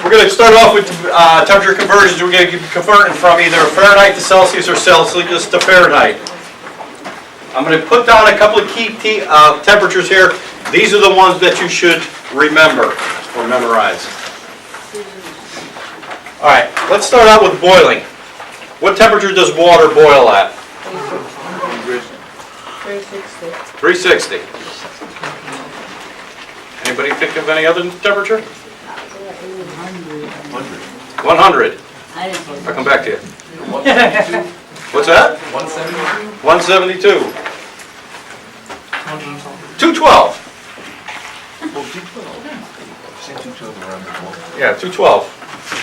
We're going to start off with temperature conversions. We're going to be converting from either Fahrenheit to Celsius or Celsius to Fahrenheit. I'm going to put down a couple of key temperatures here. These are the ones that you should remember or memorize. All right, let's start out with boiling. What temperature does water boil at? 360. 360. Anybody think of any other temperature? 100. I'll come back to you. 172. What's that? 172. 172. 212. Yeah, 212.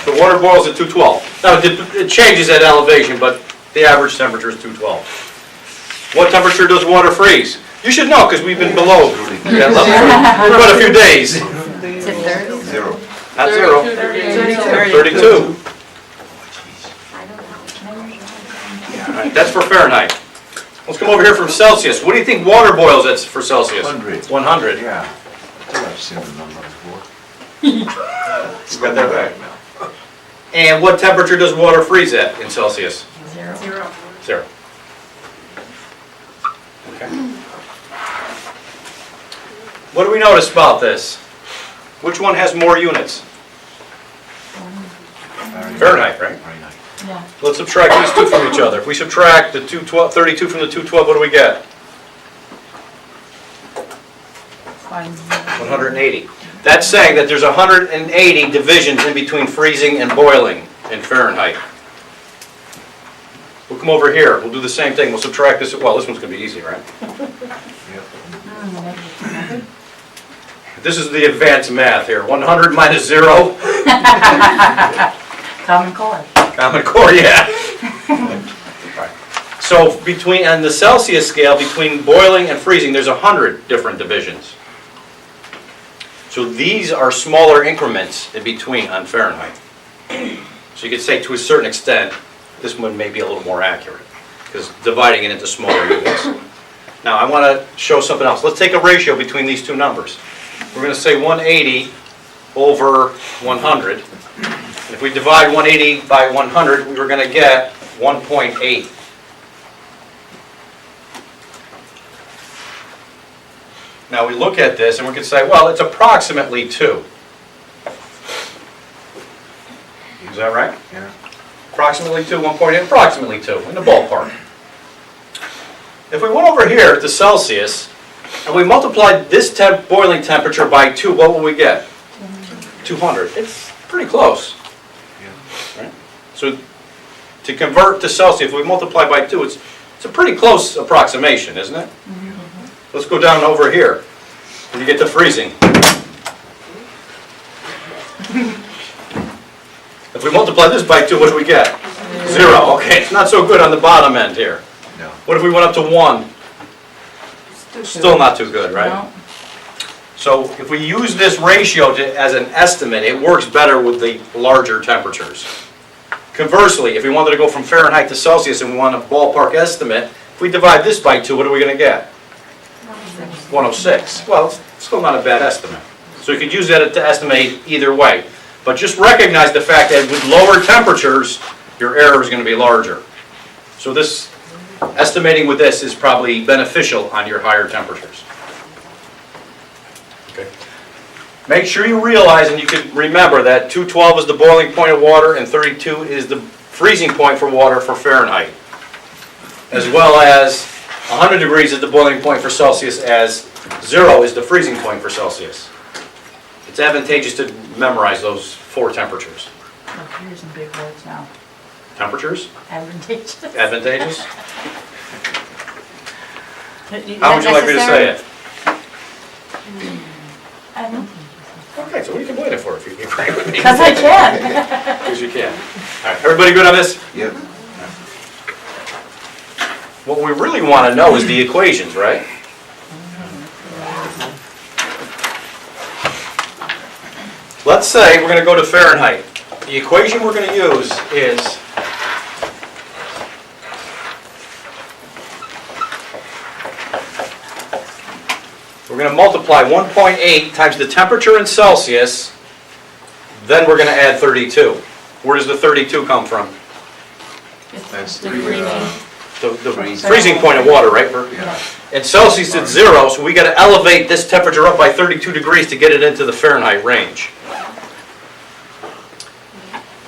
The water boils at 212. Now, it changes at elevation, but the average temperature is 212. What temperature does water freeze? You should know, because we've been below that level for quite a few days. Zero. Not zero. 32. All right, that's for Fahrenheit. Let's come over here from Celsius. What do you think water boils at for Celsius? 100. 100. Yeah. I think I've seen the number before. Got that back. And what temperature does water freeze at in Celsius? Zero. Zero. Okay. What do we notice about this? Which one has more units? Fahrenheit, right? Fahrenheit. Yeah. Let's subtract these two from each other. If we subtract the 32 from the 212, what do we get? 180. That's saying that there's 180 divisions in between freezing and boiling in Fahrenheit. We'll come over here. We'll do the same thing. We'll subtract this. Well, this one's going to be easy, right? This is the advanced math here. 100 minus 0. Common core. Common core, yeah. Right. So on the Celsius scale, between boiling and freezing, there's 100 different divisions. So these are smaller increments in between on Fahrenheit. So you could say to a certain extent, this one may be a little more accurate, because dividing it into smaller units. Now I want to show something else. Let's take a ratio between these two numbers. We're going to say 180 over 100. And if we divide 180 by 100, we were going to get 1.8. Now we look at this and we can say, well, it's approximately 2. Is that right? Yeah. Approximately 2, 1.8, approximately 2, in the ballpark. If we went over here to Celsius and we multiplied this boiling temperature by 2, what will we get? 200. It's pretty close. Right? So to convert to Celsius, if we multiply by 2, it's a pretty close approximation, isn't it? Let's go down over here and you get to freezing. If we multiply this by 2, what do we get? 0. Okay, it's not so good on the bottom end here. No. What if we went up to 1? Still not too good, right? No. So if we use this ratio as an estimate, it works better with the larger temperatures. Conversely, if we wanted to go from Fahrenheit to Celsius and we want a ballpark estimate, if we divide this by 2, what are we going to get? 106. Well, it's still not a bad estimate. So you could use that to estimate either way. But just recognize the fact that with lower temperatures, your error is going to be larger. So this estimating with this is probably beneficial on your higher temperatures. Okay. Make sure you realize and you can remember that 212 is the boiling point of water and 32 is the freezing point for water for Fahrenheit. As well as 100 degrees is the boiling point for Celsius, as 0 is the freezing point for Celsius. It's advantageous to memorize those 4 temperatures. You're using big words now. Temperatures? Advantageous. Advantageous? How would you like me to say it? Okay, so what are you complaining for if you agree with me? Because I can. Because you can. All right, everybody good on this? Yep. What we really want to know is the equations, right? Let's say we're going to go to Fahrenheit. The equation we're going to use is we're going to multiply 1.8 times the temperature in Celsius Then we're gonna add 32. Where does the 32 come from? That's The the, freezing. The freezing point of water, right? yeah. In Celsius it's 0, so we gotta elevate this temperature up by 32 degrees to get it into the Fahrenheit range.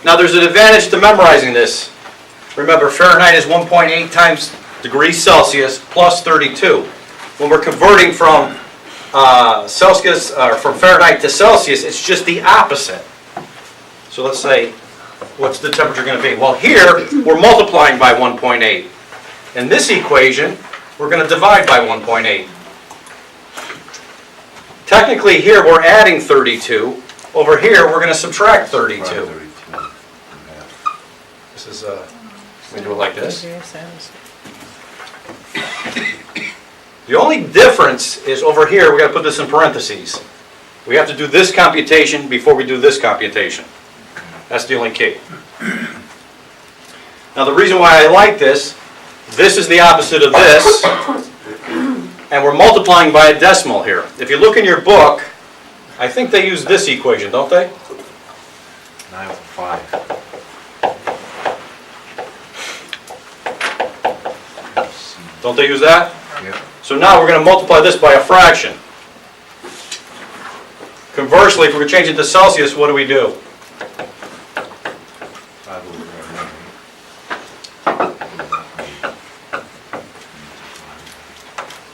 Now there's an advantage to memorizing this. Remember, Fahrenheit is 1.8 times degrees Celsius plus 32. When we're converting from Celsius, or from Fahrenheit to Celsius, it's just the opposite. So let's say, what's the temperature going to be? Well, here, we're multiplying by 1.8. In this equation, we're going to divide by 1.8. Technically, here, we're adding 32. Over here, we're going to subtract 32. 32. This is, we do it like this. The only difference is over here, we got to put this in parentheses. We have to do this computation before we do this computation. That's the only key. Now the reason why I like this is the opposite of this, and we're multiplying by a decimal here. If you look in your book, I think they use this equation, don't they? 9.5. Don't they use that? Yeah. So now we're going to multiply this by a fraction. Conversely, if we're changing to Celsius, what do we do?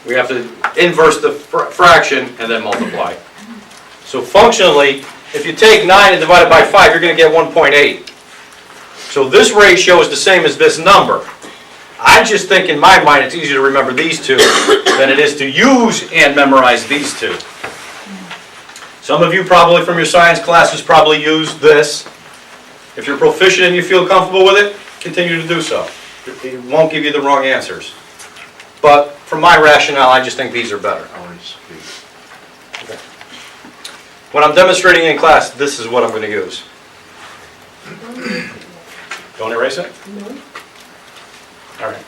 We have to inverse the fraction and then multiply. So functionally, if you take 9 and divide it by 5, you're going to get 1.8. So this ratio is the same as this number. I just think in my mind it's easier to remember these two than it is to use and memorize these two. Some of you probably from your science classes probably use this. If you're proficient and you feel comfortable with it, continue to do so. It won't give you the wrong answers. But from my rationale, I just think these are better. Okay. When I'm demonstrating in class, this is what I'm going to use. Don't erase it? No. All right.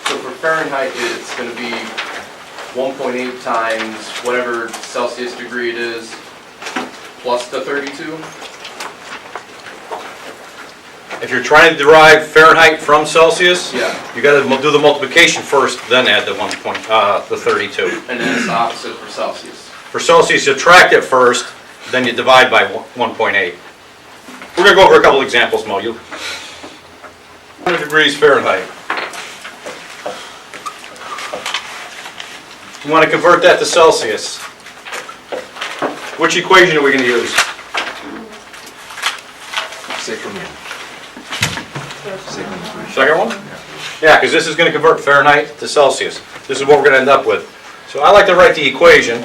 So for Fahrenheit, it's going to be 1.8 times whatever Celsius degree it is, plus the 32? If you're trying to derive Fahrenheit from Celsius, Yeah. you got to do the multiplication first, then add the 32. And then it's the opposite for Celsius. For Celsius, you subtract it first, then you divide by 1.8. We're going to go over a couple examples, Mo. 100 degrees Fahrenheit. You want to convert that to Celsius. Which equation are we going to use? Second one. Second equation. Second one? Yeah, because this is going to convert Fahrenheit to Celsius. This is what we're going to end up with. So I like to write the equation.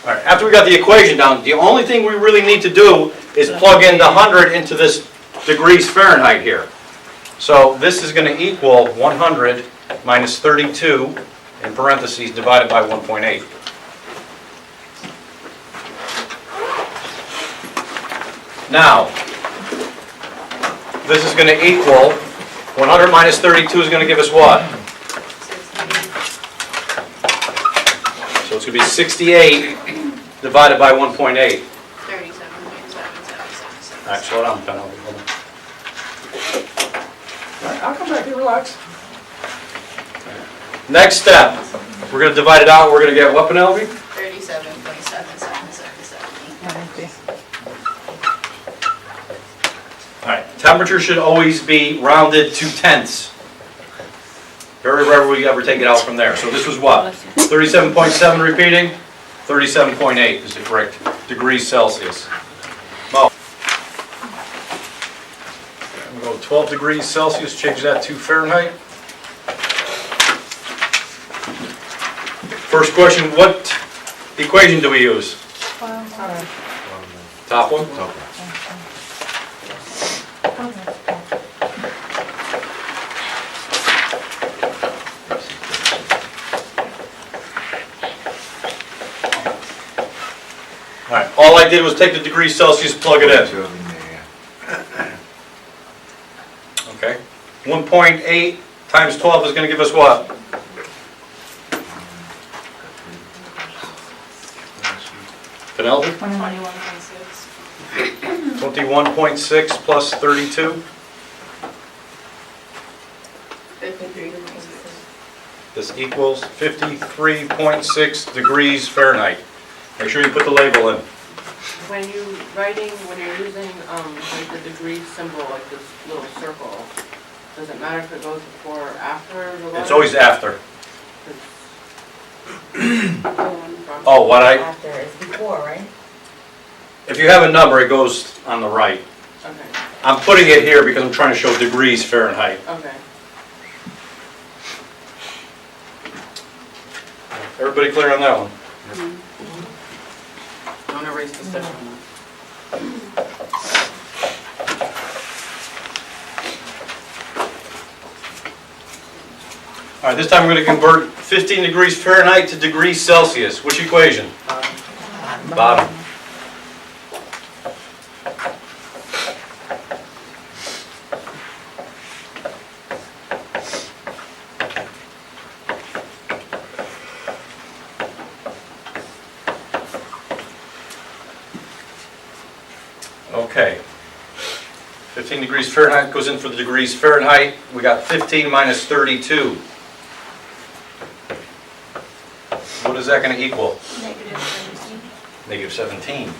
All right, after we got the equation down, the only thing we really need to do is plug in the 100 into this degrees Fahrenheit here. So this is going to equal 100 minus 32 in parentheses divided by 1.8. Now, this is going to equal 100 minus 32 is going to give us what? So it's going to be 68 divided by 1.8. 37.777. All right, slow down, Penelope. Hold on. All right, I'll come back here, relax. Next step, we're going to divide it out. We're going to get what, Penelope? 37.77770. All right, temperature should always be rounded to tenths. Very rare will you ever take it out from there. So this was what? 37.7 repeating, 37.8 is the correct degrees Celsius. Mo. I'm going to go 12 degrees Celsius, change that to Fahrenheit. First question, what equation do we use? Top one? Top one. All right, all I did was take the degrees Celsius, plug it in. 12 in there, Okay. 1.8 times 12 is going to give us what? Penelope? 21.6. 21.6 plus 32? This equals 53.6 degrees Fahrenheit. Make sure you put the label in. When you're using like the degree symbol, like this little circle, does it matter if it goes before or after the letter? It's always after. From- Oh, what I, After is before, right? if you have a number, it goes on the right. Okay, I'm putting it here because I'm trying to show degrees Fahrenheit. okay. Everybody clear on that one? Don't erase the second one. All right, this time we're going to convert 15 degrees Fahrenheit to degrees Celsius. Which equation? Bottom. Okay. 15 degrees Fahrenheit goes in for the degrees Fahrenheit. We got 15 minus 32. What is that going to equal? Negative 17.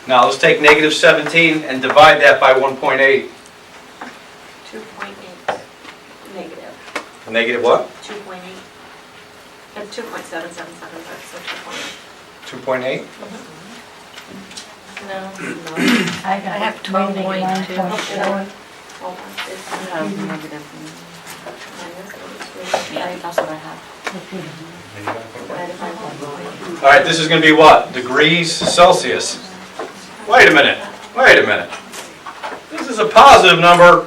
Now let's take negative 17 and divide that by 1.8. 2.8 negative. Negative what? 2.8. 2.777, so 2.8. 2.8? No. I have 12.2. Hold on. Yeah, that's what I have. All right, this is going to be what? Degrees Celsius. Wait a minute. Wait a minute. This is a positive number.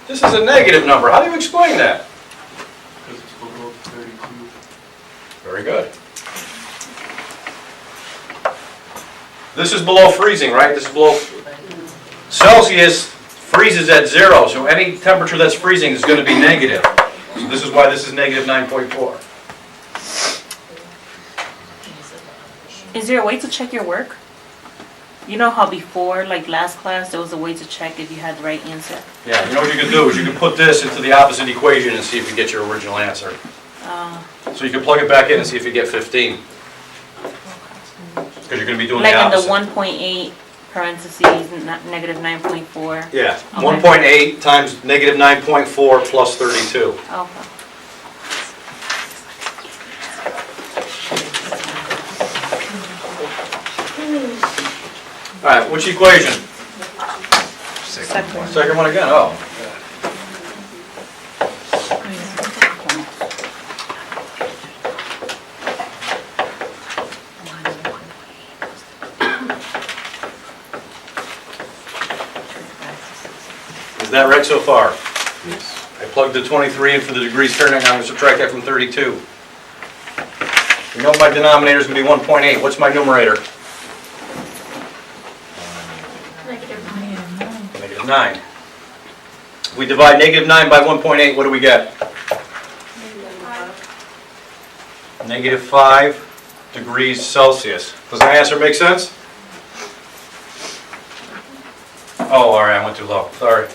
This is a negative number. How do you explain that? Because it's below 32. Very good. This is below freezing, right? This is below... Celsius freezes at 0, so any temperature that's freezing is going to be negative. So this is why this is negative 9.4. Is there a way to check your work? You know how before, like last class, there was a way to check if you had the right answer? Yeah, you know what you can do is you can put this into the opposite equation and see if you get your original answer. So you can plug it back in and see if you get 15. Because you're going to be doing Like the in the opposite. 1.8 parentheses, negative 9.4? Yeah, Okay. 1.8 times negative 9.4 plus 32. Okay. All right, which equation? second one. Second one again, oh. Is that right so far? Yes. I plugged the 23 in for the degrees Fahrenheit, now I'm going to subtract that from 32. You know my denominator is going to be 1.8. What's my numerator? Negative 9. If we divide negative 9 by 1.8, what do we get? Negative 5 degrees Celsius. Does my answer make sense? Oh, all right, I went too low. Sorry.